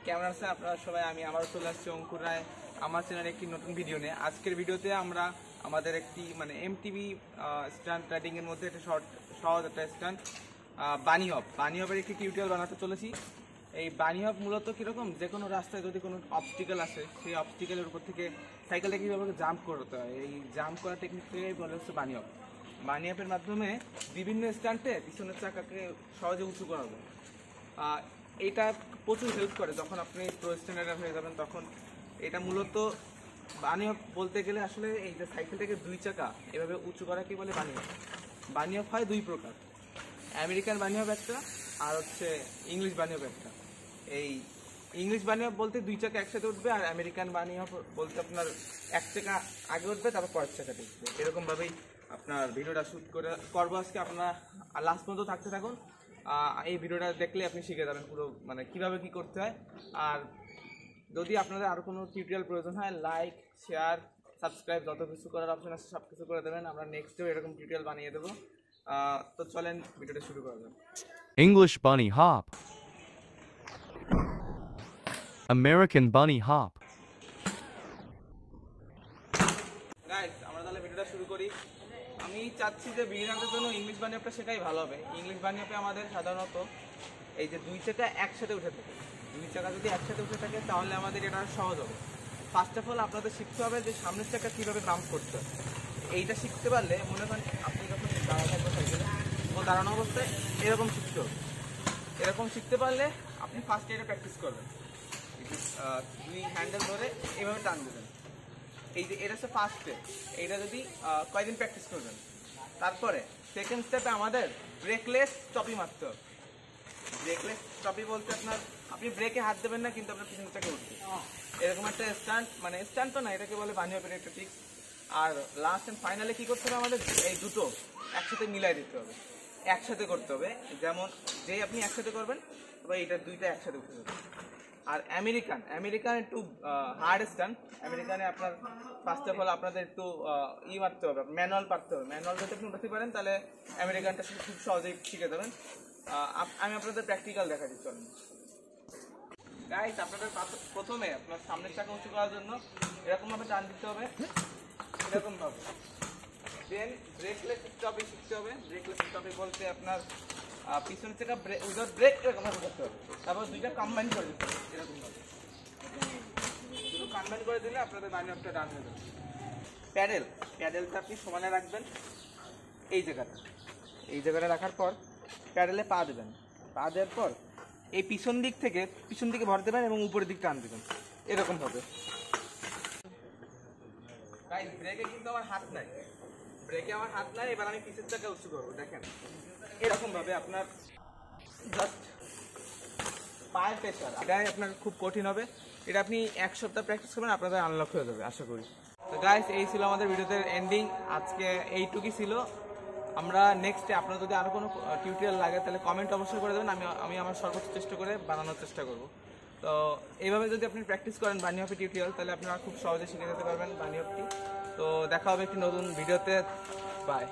কেমন আছেন আপনারা সবাই? আমি আবারও চলে আসছি অঙ্কুর রায় আমার চ্যানেলে একটি নতুন ভিডিও নিয়ে। আজকের ভিডিওতে আমরা আমাদের একটি এমটিভি স্টান্ট রাইডিংয়ের মধ্যে একটা সহজ একটা স্টান্ট বানি হপের একটি টিউটোরিয়াল বানাতে চলেছি। এই বানি হপ মূলত কীরকম, যে কোনো রাস্তায় যদি কোনো অবস্টিকেল আসে সেই অবস্টিকেলের উপর থেকে সাইকেলটা কীভাবে জাম্প করতে হয়, এই জাম্প করার টেকনিকটাই বলে হচ্ছে বানি হপ। বানি হপের মাধ্যমে বিভিন্ন স্টান্টে পিছনের চাকাকে সহজে উঁচু করা যায়। এটা প্রচুর হেল্প করে যখন আপনি প্রো স্ট্যান্ডার্ড হয়ে যাবেন, তখন এটা মূলত বানি হপ বলতে গেলে আসলে এই যে সাইকেলটাকে দুই চাকা এভাবে উঁচু করা কি বলে বানি হপ। বানি হপ হয় দুই প্রকার, আমেরিকান বানি হপ একটা আর হচ্ছে ইংলিশ বানি হপ একটা। এই ইংলিশ বানি হপ বলতে দুই চাকা একসাথে উঠবে, আর আমেরিকান বানি হপ বলতে আপনার এক চাকা আগে উঠবে তারপর পরের চাকাতে উঠবে। এরকমভাবেই আপনার ভিডিওটা শ্যুট করবো আজকে। আপনারা লাস্ট পর্যন্ত থাকতে থাকুন, এই ভিডিওটা দেখলে আপনি শিখে যাবেন পুরো কীভাবে কী করতে হয়। আর যদি আপনাদের আরও কোনো টিউটোরিয়াল প্রয়োজন হয়, লাইক, শেয়ার, সাবস্ক্রাইব যত কিছু করার অপশন আছে সব কিছু করে দেবেন। আমরা নেক্সটেও এরকম টিউটোরিয়াল বানিয়ে দেবো। তো চলেন ভিডিওটা শুরু করা যাক। English bunny hop. American bunny hop. Guys, আমরা তাহলে ভিডিওটা শুরু করি। আমি চাচ্ছি যে বিগিনারদের জন্য ইংলিশ বানি হপটা শেখাই ভালো হবে। ইংলিশ বানি হপে আমাদের সাধারণত এই যে দুই চাকা একসাথে উঠে থাকে, দুই চাকা যদি একসাথে উঠে থাকে তাহলে আমাদের এটা সহজ হবে। ফার্স্ট অফ অল আপনাদের শিখতে হবে যে সামনের চাকা কীভাবে বাম্প করতে হয়। এইটা শিখতে পারলে মনে করেন আপনি যখন দাঁড়া থাকবে সাইকেলে ও দাঁড়ানো অবস্থায় এরকম শিখতে হবে। এরকম শিখতে পারলে আপনি ফার্স্ট এটা প্র্যাকটিস করবেন। দুই হ্যান্ডেল ধরে এভাবে টান দেবেন। এই যে এটা হচ্ছে ফার্স্ট স্টেপ। এইটা যদি কয়েকদিন প্র্যাকটিস করবেন, তারপরে সেকেন্ড স্টেপে আমাদের ব্রেকলেস স্টপি মারতে হবে। ব্রেকলেস স্টপি বলতে আপনি ব্রেকে হাত দেবেন না, কিন্তু আপনার পিছন থেকে উঠবে এরকম একটা স্ট্যান্ড তো না, এটাকে বলে বানি হপের একটা ট্রিক্স। আর লাস্ট অ্যান্ড ফাইনালে কী করতে হবে, আমাদের এই দুটো একসাথে মিলাই দিতে হবে, একসাথে করতে হবে। যেমন যেই আপনি একসাথে করবেন তবে এইটা দুইটা একসাথে উঠে যাবে। আর আমেরিকান একটু হার্ড স্ট্যান্ড। আমেরিকানে আপনার ফার্স্ট অফ অল আপনাদের একটু মারতে হবে, ম্যানুয়াল পারতে হবে। ম্যানুয়াল যদি আপনি উঠাতে পারেন তাহলে আমেরিকানটা খুব সহজেই শিখে যাবেন। আমি আপনাদের প্র্যাকটিক্যাল দেখা দিচ্ছি। গাইস, আপনাদের প্রথমে আপনার সামনের চাকা উঁচু করার জন্য এরকমভাবে টান দিতে হবে, এরকমভাবে। দেন ব্রেকলেস স্টপি শিখতে হবে। ব্রেকলেস স্টপি বলতে আপনার পিছনের চাকা উইদাউট ব্রেক এরকমভাবে করতে হবে, তারপর দুইটা কম্বাইন করে দিতে হবে এরকমভাবে। দুটো কম্বাইন করে দিলে আপনাদের বানি হপটা ডান হয়ে যাবে। প্যাডেলটা আপনি সমানে রাখবেন এই জায়গাটা রাখার পর প্যাডেলে পা দেবেন। পা দেওয়ার পর এই পিছন দিকে ভর দেবেন এবং উপরের দিক টান দেবেন এরকমভাবে। গাইস, ব্রেকে কিন্তু আমার হাত নাই, এবার আমি পিছের চাকা উঁচু করবো। দেখেন এরকমভাবে আপনার জাস্ট পায়ের প্রেশার, এটাই আপনার খুব কঠিন হবে। এটা আপনি এক সপ্তাহ প্র্যাকটিস করবেন, আপনাদের আনলক হয়ে যাবে আশা করি। তো গাইস, এই ছিল আমাদের ভিডিওতে এন্ডিং। আজকে এইটুকুই ছিল। আমরা নেক্সটে আপনার যদি আরও কোনো টিউটোরিয়াল লাগে তাহলে কমেন্ট অবশ্যই করে দেবেন। আমি আমার সর্বোচ্চ চেষ্টা করে বানানোর চেষ্টা করব। তো এইভাবে যদি আপনি প্র্যাকটিস করেন বানি হপের টিউটোরিয়াল, তাহলে আপনারা খুব সহজে শিখে যেতে পারবেন বানি হপটি। তো দেখা হবে একটি নতুন ভিডিওতে। বাই।